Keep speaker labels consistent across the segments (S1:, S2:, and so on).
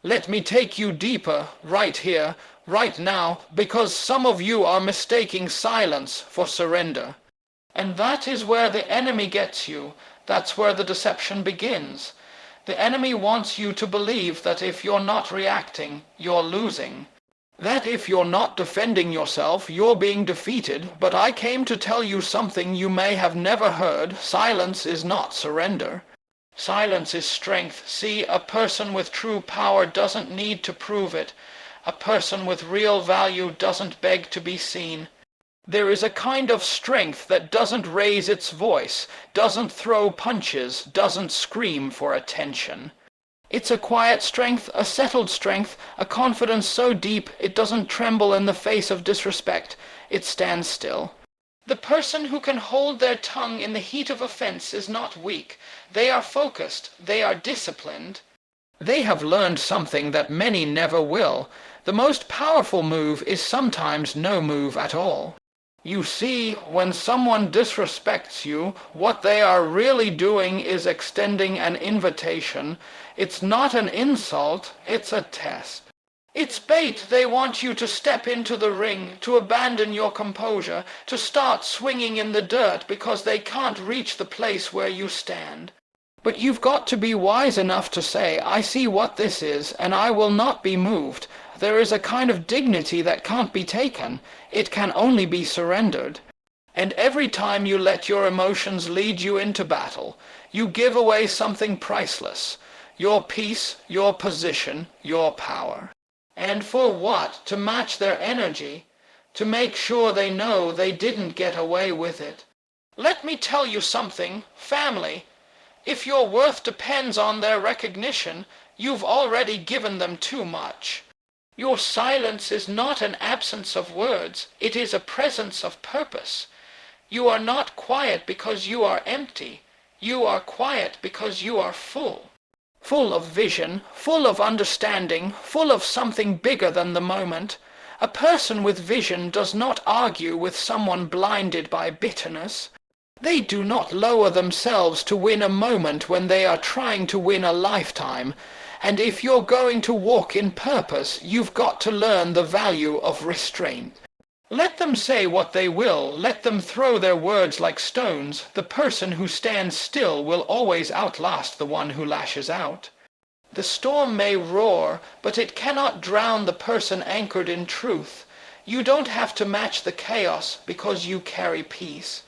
S1: Let me take you deeper, right here, right now, because some of you are mistaking silence for surrender. And that is where the enemy gets you. That's where the deception begins. The enemy wants you to believe that if you're not reacting, you're losing. That if you're not defending yourself, you're being defeated. But I came to tell you something you may have never heard. Silence is not surrender. Silence is strength. See, a person with true power doesn't need to prove it. A person with real value doesn't beg to be seen. There is a kind of strength that doesn't raise its voice, doesn't throw punches, doesn't scream for attention. It's a quiet strength, a settled strength, a confidence so deep it doesn't tremble in the face of disrespect. It stands still. The person who can hold their tongue in the heat of offense is not weak. They are focused. They are disciplined. They have learned something that many never will. The most powerful move is sometimes no move at all. You see, when someone disrespects you, what they are really doing is extending an invitation. It's not an insult, it's a test. It's bait. They want you to step into the ring, to abandon your composure, to start swinging in the dirt because they can't reach the place where you stand. But you've got to be wise enough to say, I see what this is, and I will not be moved. There is a kind of dignity that can't be taken. It can only be surrendered. And every time you let your emotions lead you into battle, you give away something priceless. Your peace, your position, your power. And for what? To match their energy, to make sure they know they didn't get away with it. Let me tell you something, family. If your worth depends on their recognition, you've already given them too much. Your silence is not an absence of words, it is a presence of purpose. You are not quiet because you are empty. You are quiet because you are full. Full of vision, full of understanding, full of something bigger than the moment. A person with vision does not argue with someone blinded by bitterness. They do not lower themselves to win a moment when they are trying to win a lifetime. And if you're going to walk in purpose, you've got to learn the value of restraint. Let them say what they will, let them throw their words like stones. The person who stands still will always outlast the one who lashes out. The storm may roar, but it cannot drown the person anchored in truth. You don't have to match the chaos because you carry peace.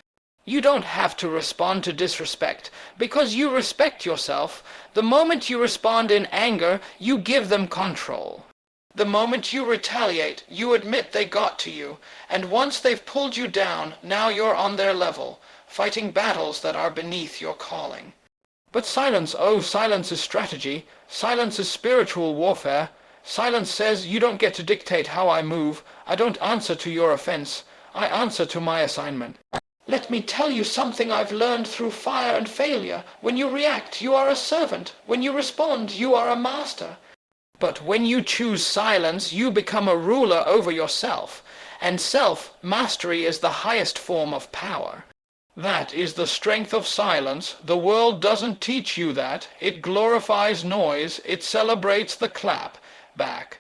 S1: You don't have to respond to disrespect because you respect yourself. The moment you respond in anger, you give them control. The moment you retaliate, you admit they got to you, and once they've pulled you down, now you're on their level, fighting battles that are beneath your calling. But silence, oh, silence is strategy. Silence is spiritual warfare. Silence says, you don't get to dictate how I move. I don't answer to your offense. I answer to my assignment. Let me tell you something I've learned through fire and failure. When you react, you are a servant. When you respond, you are a master. But when you choose silence, you become a ruler over yourself. And self-mastery is the highest form of power. That is the strength of silence. The world doesn't teach you that. It glorifies noise. It celebrates the clap back.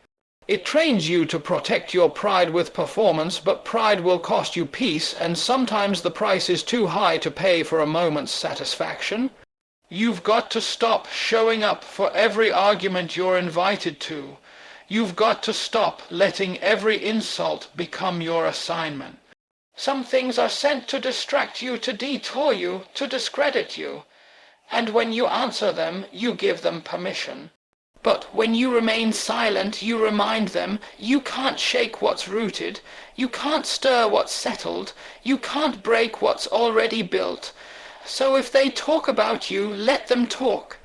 S1: It trains you to protect your pride with performance, but pride will cost you peace, and sometimes the price is too high to pay for a moment's satisfaction. You've got to stop showing up for every argument you're invited to. You've got to stop letting every insult become your assignment. Some things are sent to distract you, to detour you, to discredit you. And when you answer them, you give them permission. But when you remain silent, you remind them, you can't shake what's rooted, you can't stir what's settled, you can't break what's already built. So if they talk about you, let them talk.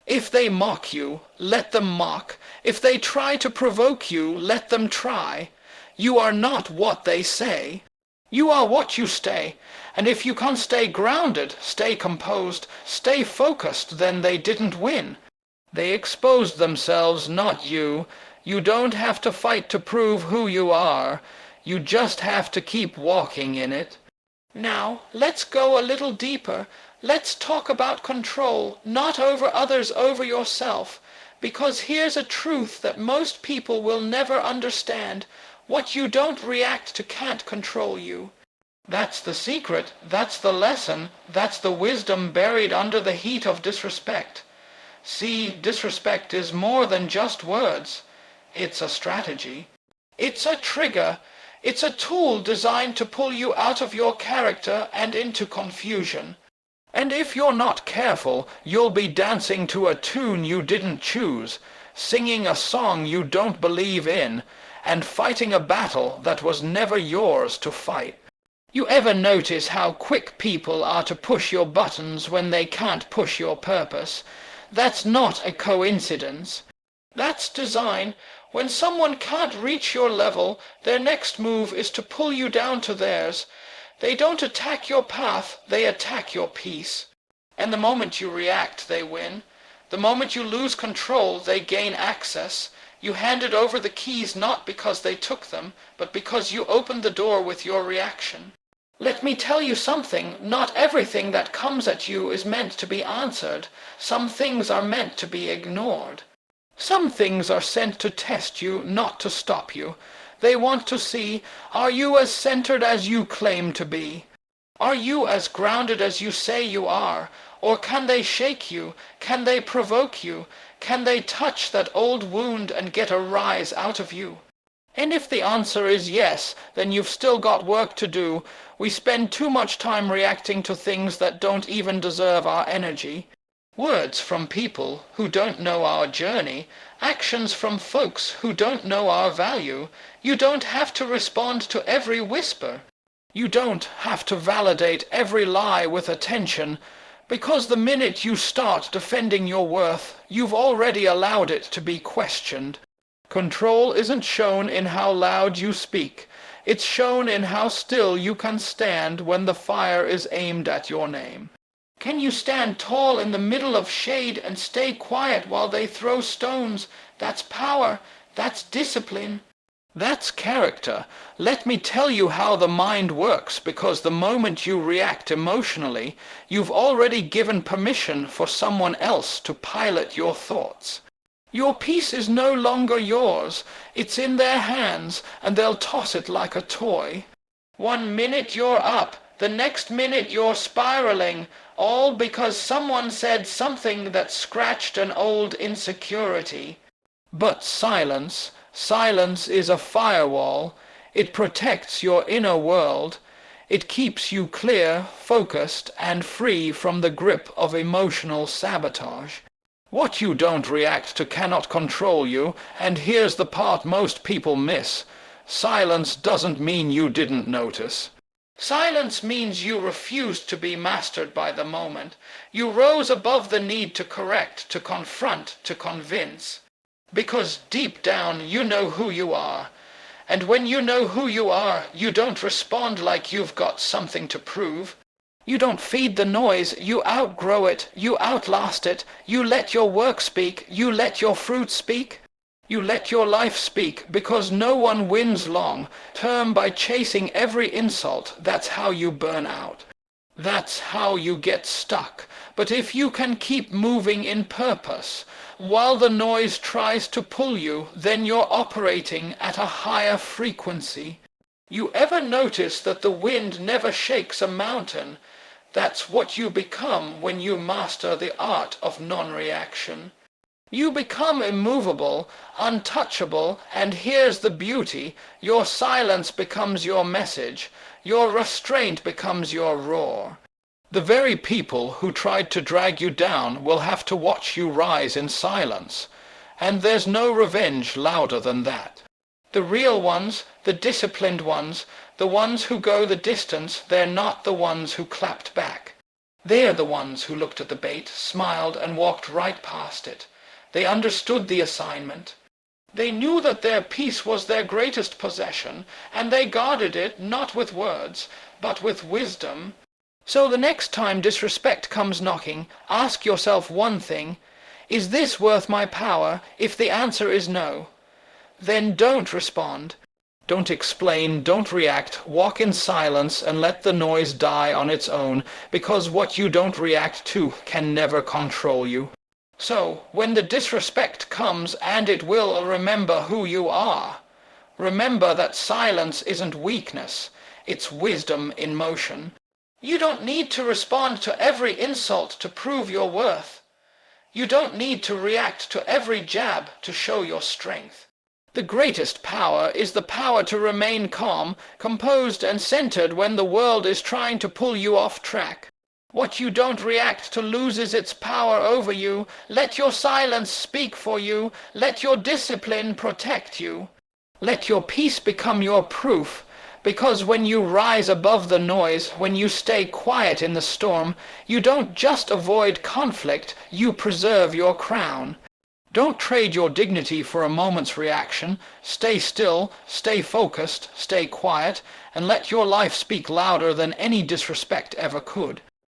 S1: If they mock you, let them mock. If they try to provoke you, let them try. You are not what they say. You are what you stay. And if you can't stay grounded, stay composed, stay focused, then they didn't win. They exposed themselves, not you. You don't have to fight to prove who you are. You just have to keep walking in it. Now, let's go a little deeper. Let's talk about control, not over others, over yourself. Because here's a truth that most people will never understand. What you don't react to can't control you. That's the secret, that's the lesson, that's the wisdom buried under the heat of disrespect. See, disrespect is more than just words. It's a strategy. It's a trigger. It's a tool designed to pull you out of your character and into confusion. And if you're not careful, you'll be dancing to a tune you didn't choose, singing a song you don't believe in, and fighting a battle that was never yours to fight. You ever notice how quick people are to push your buttons when they can't push your purpose? That's not a coincidence. That's design. When someone can't reach your level, their next move is to pull you down to theirs. They don't attack your path, they attack your peace. And the moment you react, they win. The moment you lose control, they gain access. You handed over the keys not because they took them, but because you opened the door with your reaction. Let me tell you something. Not everything that comes at you is meant to be answered. Some things are meant to be ignored. Some things are sent to test you, not to stop you. They want to see, are you as centered as you claim to be? Are you as grounded as you say you are? Or can they shake you? Can they provoke you? Can they touch that old wound and get a rise out of you? And if the answer is yes, then you've still got work to do. We spend too much time reacting to things that don't even deserve our energy. Words from people who don't know our journey, actions from folks who don't know our value. You don't have to respond to every whisper. You don't have to validate every lie with attention, because the minute you start defending your worth, you've already allowed it to be questioned. Control isn't shown in how loud you speak. It's shown in how still you can stand when the fire is aimed at your name. Can you stand tall in the middle of shade and stay quiet while they throw stones? That's power. That's discipline. That's character. Let me tell you how the mind works, because the moment you react emotionally, you've already given permission for someone else to pilot your thoughts. Your peace is no longer yours. It's in their hands, and they'll toss it like a toy. 1 minute you're up, the next minute you're spiraling, all because someone said something that scratched an old insecurity. But silence is a firewall. It protects your inner world. It keeps you clear, focused, and free from the grip of emotional sabotage. What you don't react to cannot control you, and here's the part most people miss. Silence doesn't mean you didn't notice. Silence means you refused to be mastered by the moment. You rose above the need to correct, to confront, to convince. Because deep down you know who you are. And when you know who you are, you don't respond like you've got something to prove. You don't feed the noise, you outgrow it, you outlast it, you let your work speak, you let your fruit speak. You let your life speak, because no one wins long term by chasing every insult. That's how you burn out. That's how you get stuck. But if you can keep moving in purpose, while the noise tries to pull you, then you're operating at a higher frequency. You ever notice that the wind never shakes a mountain? That's what you become when you master the art of non-reaction. You become immovable, untouchable, and here's the beauty. Your silence becomes your message. Your restraint becomes your roar. The very people who tried to drag you down will have to watch you rise in silence. And there's no revenge louder than that. The real ones, the disciplined ones, the ones who go the distance, they're not the ones who clapped back. They're the ones who looked at the bait, smiled, and walked right past it. They understood the assignment. They knew that their peace was their greatest possession, and they guarded it not with words, but with wisdom. So the next time disrespect comes knocking, ask yourself one thing. Is this worth my power? If the answer is no, then don't respond. Don't explain, don't react. Walk in silence and let the noise die on its own, because what you don't react to can never control you. So, when the disrespect comes, and it will, remember who you are. Remember that silence isn't weakness, it's wisdom in motion. You don't need to respond to every insult to prove your worth. You don't need to react to every jab to show your strength. The greatest power is the power to remain calm, composed and centered when the world is trying to pull you off track. What you don't react to loses its power over you. Let your silence speak for you. Let your discipline protect you. Let your peace become your proof, because when you rise above the noise, when you stay quiet in the storm, you don't just avoid conflict, you preserve your crown. Don't trade your dignity for a moment's reaction. Stay still, stay focused, stay quiet, and let your life speak louder than any disrespect ever could.